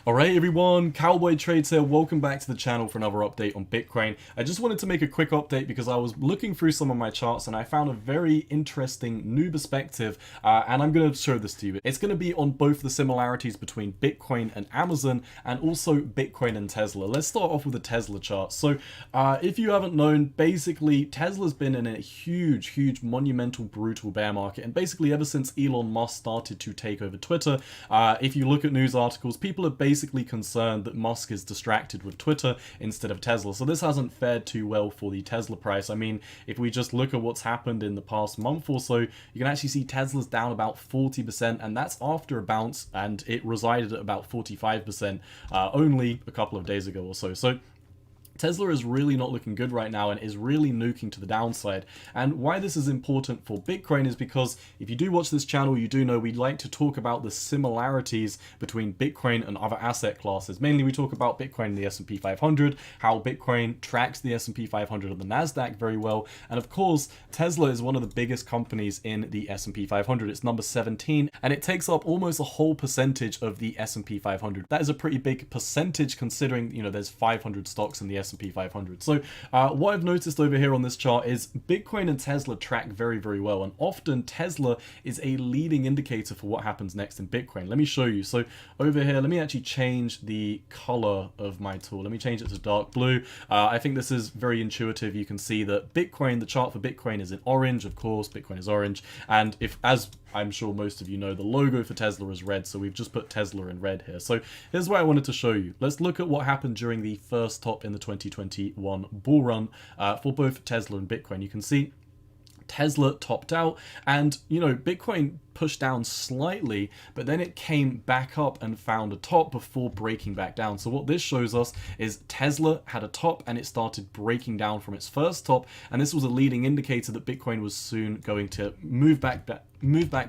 Alright everyone, Cowboy Trades here, welcome back to the channel for another update on Bitcoin. I just wanted to make a quick update because I was looking through some of my charts and I found a very interesting new perspective, and I'm going to show this to you. It's going to be on both the similarities between Bitcoin and Amazon and also Bitcoin and Tesla. Let's start off with the Tesla chart. So if you haven't known, basically Tesla's been in a huge monumental brutal bear market, and basically ever since Elon Musk started to take over Twitter, if you look at news articles, people are basically concerned that Musk is distracted with Twitter instead of Tesla. So this hasn't fared too well for the Tesla price. I mean, if we just look at what's happened in the past month or so, you can actually see Tesla's down about 40%, and that's after a bounce, and it resided at about 45% only a couple of days ago or so. So Tesla is really not looking good right now and is really nuking to the downside. And why this is important for Bitcoin is because if you do watch this channel, you do know we like to talk about the similarities between Bitcoin and other asset classes. Mainly we talk about Bitcoin and the S&P 500, how Bitcoin tracks the S&P 500 and the NASDAQ very well. And of course, Tesla is one of the biggest companies in the S&P 500. It's number 17, and it takes up almost a whole percentage of the S&P 500. That is a pretty big percentage considering, you know, there's 500 stocks in the S&P 500. So what I've noticed over here on this chart is Bitcoin and Tesla track very well, and often Tesla is a leading indicator for what happens next in Bitcoin. Let me show you. So over here, let me actually change the color of my tool. Let me change it to dark blue. I think this is very intuitive. You can see that Bitcoin, the chart for Bitcoin is in orange. Of course, Bitcoin is orange, and if, as I'm sure most of you know, the logo for Tesla is red, so we've just put Tesla in red here. So here's what I wanted to show you. Let's look at what happened during the first top in the 2021 bull run for both Tesla and Bitcoin. You can see Tesla topped out, and you know, Bitcoin pushed down slightly, but then it came back up and found a top before breaking back down. So what this shows us is Tesla had a top and it started breaking down from its first top, and this was a leading indicator that Bitcoin was soon going to move back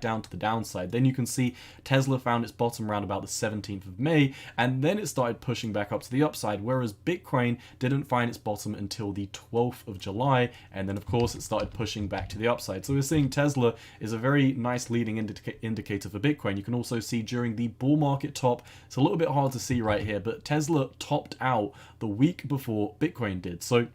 down to the downside. Then you can see Tesla found its bottom around about the 17th of May, and then it started pushing back up to the upside, whereas Bitcoin didn't find its bottom until the 12th of July, and then of course it started pushing back to the upside. So we're seeing Tesla is a very nice leading indicator for Bitcoin. You can also see during the bull market top, it's a little bit hard to see right here, but Tesla topped out the week before Bitcoin did. So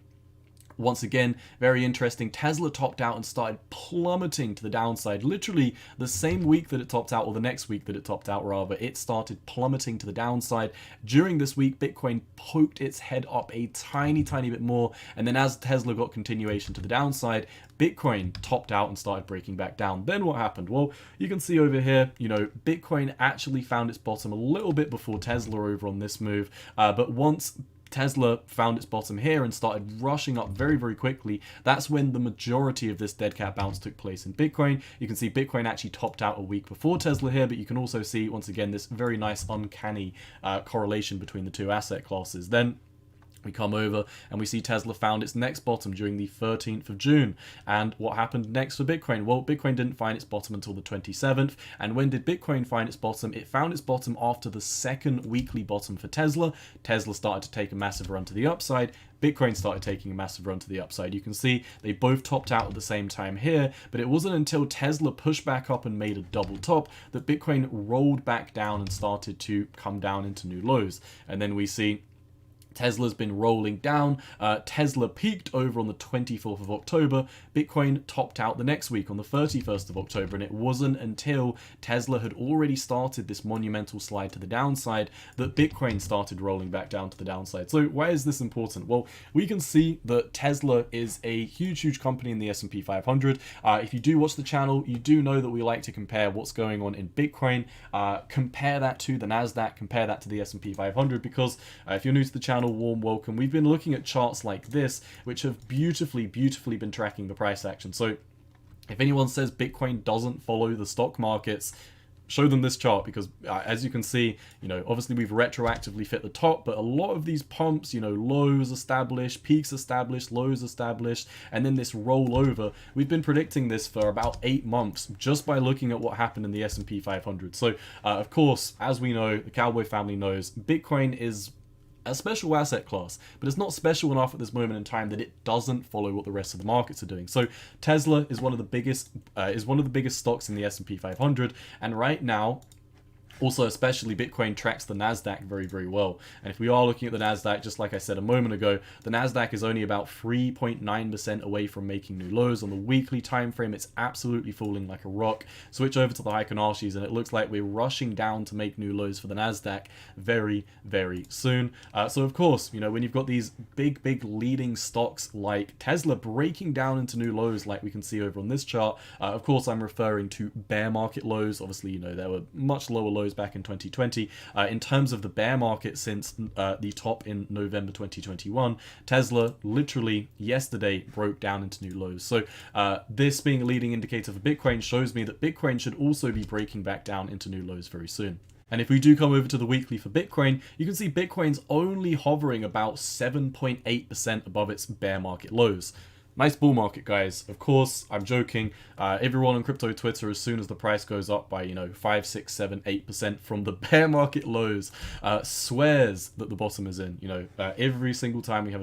once again, very interesting. Tesla topped out and started plummeting to the downside. Literally the same week that it topped out, or the next week that it topped out rather, it started plummeting to the downside. During this week, Bitcoin poked its head up a tiny bit more, and then as Tesla got continuation to the downside, Bitcoin topped out and started breaking back down. Then what happened? Well, you can see over here, you know, Bitcoin actually found its bottom a little bit before Tesla over on this move, but once Tesla found its bottom here and started rushing up very quickly, that's when the majority of this dead cat bounce took place in Bitcoin. You can see Bitcoin actually topped out a week before Tesla here, but you can also see, once again, this very nice uncanny correlation between the two asset classes. Then we come over and we see Tesla found its next bottom during the 13th of June. And what happened next for Bitcoin? Well, Bitcoin didn't find its bottom until the 27th. And when did Bitcoin find its bottom? It found its bottom after the second weekly bottom for Tesla. Tesla started to take a massive run to the upside. Bitcoin started taking a massive run to the upside. You can see they both topped out at the same time here, but it wasn't until Tesla pushed back up and made a double top that Bitcoin rolled back down and started to come down into new lows. And then we see Tesla's been rolling down. Tesla peaked over on the 24th of October. Bitcoin topped out the next week on the 31st of October, and it wasn't until Tesla had already started this monumental slide to the downside that Bitcoin started rolling back down to the downside. So why is this important? Well, we can see that Tesla is a huge company in the S&P 500. If you do watch the channel, you do know that we like to compare what's going on in Bitcoin, compare that to the NASDAQ, compare that to the S&P 500, because if you're new to the channel, warm welcome. We've been looking at charts like this, which have beautifully been tracking the price action. So if anyone says Bitcoin doesn't follow the stock markets, show them this chart, because as you can see, you know, obviously we've retroactively fit the top, but a lot of these pumps, you know, lows established, peaks established, lows established, and then this rollover, we've been predicting this for about 8 months just by looking at what happened in the S&P 500. So of course, as we know, the Cowboy family knows, Bitcoin is a special asset class, but it's not special enough at this moment in time that it doesn't follow what the rest of the markets are doing. So Tesla is one of the biggest stocks in the S&P 500, and right now Also, especially Bitcoin tracks the NASDAQ very, very well. And if we are looking at the NASDAQ, just like I said a moment ago, the NASDAQ is only about 3.9% away from making new lows. On the weekly time frame, it's absolutely falling like a rock. Switch over to the Heikin-Archies, and it looks like we're rushing down to make new lows for the NASDAQ very, very soon. So, of course, you know, when you've got these big, big leading stocks like Tesla breaking down into new lows like we can see over on this chart, of course, I'm referring to bear market lows. Obviously, you know, there were much lower lows back in 2020. In terms of the bear market since the top in November 2021, Tesla literally yesterday broke down into new lows. So this being a leading indicator for Bitcoin shows me that Bitcoin should also be breaking back down into new lows very soon. And if we do come over to the weekly for Bitcoin, you can see Bitcoin's only hovering about 7.8% above its bear market lows. Nice bull market, guys. Of course, I'm joking. Everyone on crypto Twitter, as soon as the price goes up by, 5, 6, 7, 8% from the bear market lows, swears that the bottom is in. Every single time we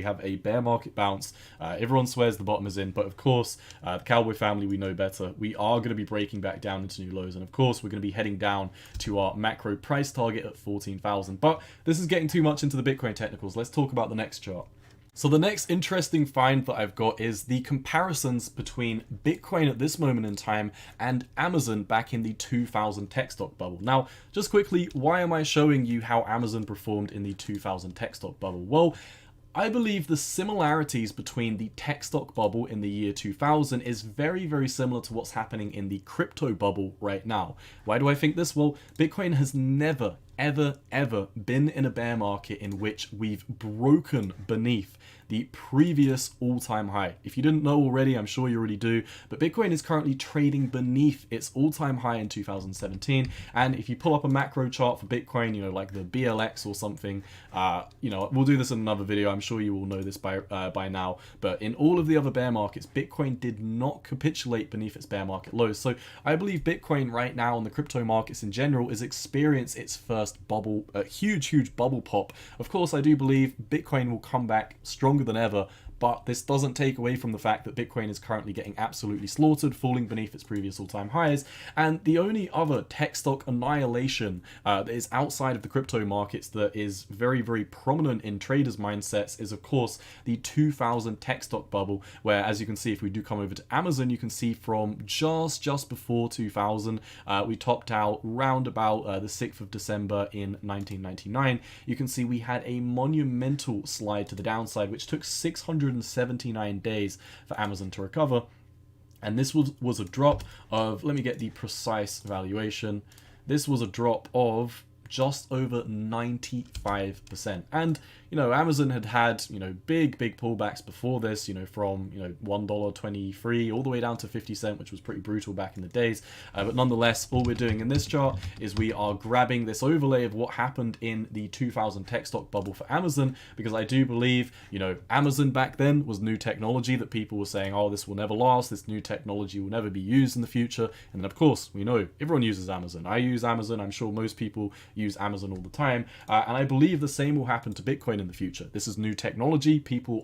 have a bear market bounce, everyone swears the bottom is in. But of course, the Cowboy family, we know better. We are going to be breaking back down into new lows, and of course, we're going to be heading down to our macro price target at 14,000. But this is getting too much into the Bitcoin technicals. Let's talk about the next chart. So the next interesting find that I've got is the comparisons between Bitcoin at this moment in time and Amazon back in the 2000 tech stock bubble. Now, just quickly, why am I showing you how Amazon performed in the 2000 tech stock bubble? Well, I believe the similarities between the tech stock bubble in the year 2000 is very, very similar to what's happening in the crypto bubble right now. Why do I think this? Well, Bitcoin has never, ever been in a bear market in which we've broken beneath the previous all-time high. If you didn't know already, I'm sure you already do, but Bitcoin is currently trading beneath its all-time high in 2017. And if you pull up a macro chart for Bitcoin, like the BLX or something, we'll do this in another video. I'm sure you all know this by now, but in all of the other bear markets, Bitcoin did not capitulate beneath its bear market lows. So I believe Bitcoin right now, and the crypto markets in general, is experiencing its first bubble, a huge bubble pop. Of course, I do believe Bitcoin will come back stronger than ever, but this doesn't take away from the fact that Bitcoin is currently getting absolutely slaughtered, falling beneath its previous all-time highs. And the only other tech stock annihilation that is outside of the crypto markets that is very, very prominent in traders' mindsets is, of course, the 2000 tech stock bubble, where, as you can see, if we do come over to Amazon, you can see from just before 2000, we topped out round about the 6th of December in 1999. You can see we had a monumental slide to the downside, which took 679 days for Amazon to recover. And this was a drop of, let me get the precise valuation. This was a drop of just over 95%. And Amazon had big pullbacks before this, from $1.23 all the way down to 50 cents, which was pretty brutal back in the days. But nonetheless, all we're doing in this chart is we are grabbing this overlay of what happened in the 2000 tech stock bubble for Amazon, because I do believe, Amazon back then was new technology that people were saying, oh, this will never last, this new technology will never be used in the future. And then, of course, we know everyone uses Amazon. I use Amazon. I'm sure most people use Amazon all the time. And I believe the same will happen to Bitcoin in the future. This is new technology.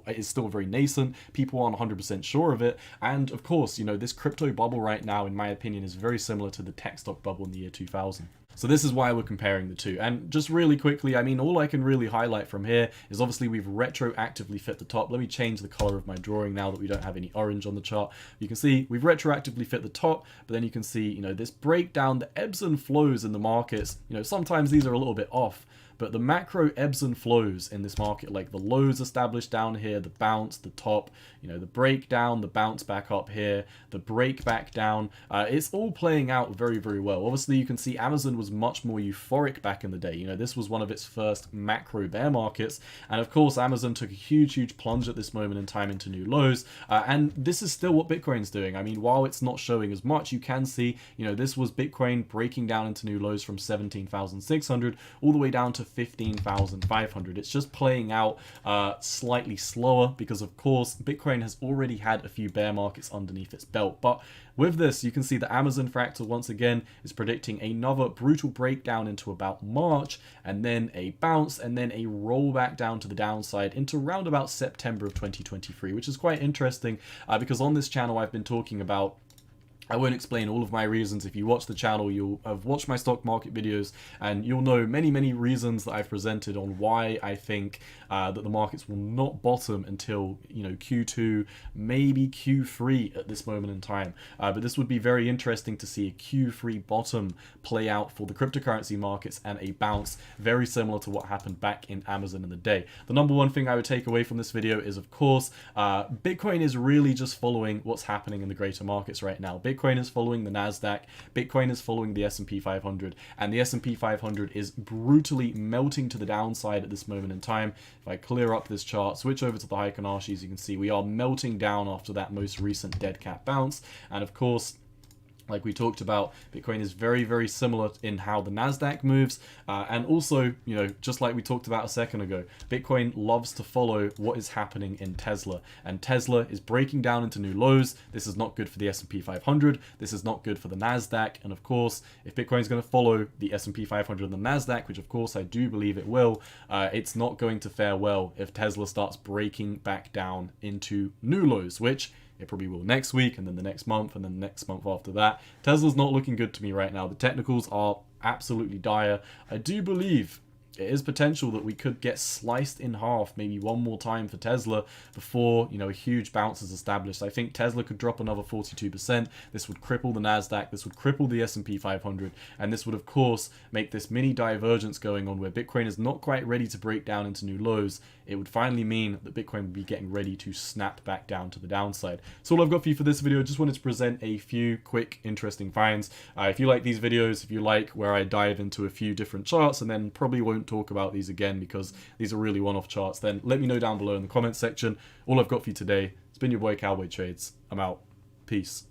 It's still very nascent. People aren't 100% sure of it. And of course, this crypto bubble right now, in my opinion, is very similar to the tech stock bubble in the year 2000. So this is why we're comparing the two. And just really quickly, all I can really highlight from here is obviously we've retroactively fit the top. Let me change the color of my drawing now that we don't have any orange on the chart. You can see we've retroactively fit the top, but then you can see, this breakdown, the ebbs and flows in the markets. Sometimes these are a little bit off, but the macro ebbs and flows in this market, like the lows established down here, the bounce, the top, the breakdown, the bounce back up here, the break back down, it's all playing out very, very well. Obviously, you can see Amazon was much more euphoric back in the day. This was one of its first macro bear markets. And of course, Amazon took a huge plunge at this moment in time into new lows. And this is still what Bitcoin's doing. While it's not showing as much, you can see, this was Bitcoin breaking down into new lows from 17,600 all the way down to 15,500. It's just playing out slightly slower because, of course, Bitcoin has already had a few bear markets underneath its belt. But with this, you can see the Amazon fractal once again is predicting another brutal breakdown into about March, and then a bounce, and then a rollback down to the downside into around about September of 2023, which is quite interesting because on this channel I've been talking about I won't explain all of my reasons. If you watch the channel, you'll have watched my stock market videos, and you'll know many reasons that I've presented on why I think that the markets will not bottom until, Q2, maybe Q3 at this moment in time. But this would be very interesting to see a Q3 bottom play out for the cryptocurrency markets and a bounce very similar to what happened back in Amazon in the day. The number one thing I would take away from this video is, of course, Bitcoin is really just following what's happening in the greater markets right now. Bitcoin is following the Nasdaq, Bitcoin is following the S&P 500, and the S&P 500 is brutally melting to the downside at this moment in time. If I clear up this chart, switch over to the Heikin-Ashis, you can see we are melting down after that most recent dead cat bounce. And of course, like we talked about, Bitcoin is very similar in how the Nasdaq moves, and also, just like we talked about a second ago, Bitcoin loves to follow what is happening in Tesla, and Tesla is breaking down into new lows. This is not good for the S&P 500. This is not good for the Nasdaq. And of course, if Bitcoin is going to follow the S&P 500 and the Nasdaq, which of course I do believe it will, it's not going to fare well if Tesla starts breaking back down into new lows, which it probably will next week, and then the next month, and then the next month after that. Tesla's not looking good to me right now. The technicals are absolutely dire. I do believe it is potential that we could get sliced in half maybe one more time for Tesla before, a huge bounce is established. I think Tesla could drop another 42%. This would cripple the Nasdaq, this would cripple the S&P 500, and this would of course make this mini divergence going on where Bitcoin is not quite ready to break down into new lows. It would finally mean that Bitcoin would be getting ready to snap back down to the downside. So all I've got for you for this video, just wanted to present a few quick interesting finds. If you like these videos, if you like where I dive into a few different charts and then probably won't talk about these again because these are really one-off charts, then let me know down below in the comments section. All I've got for you today. It's been your boy Cowboy Trades. I'm out. Peace.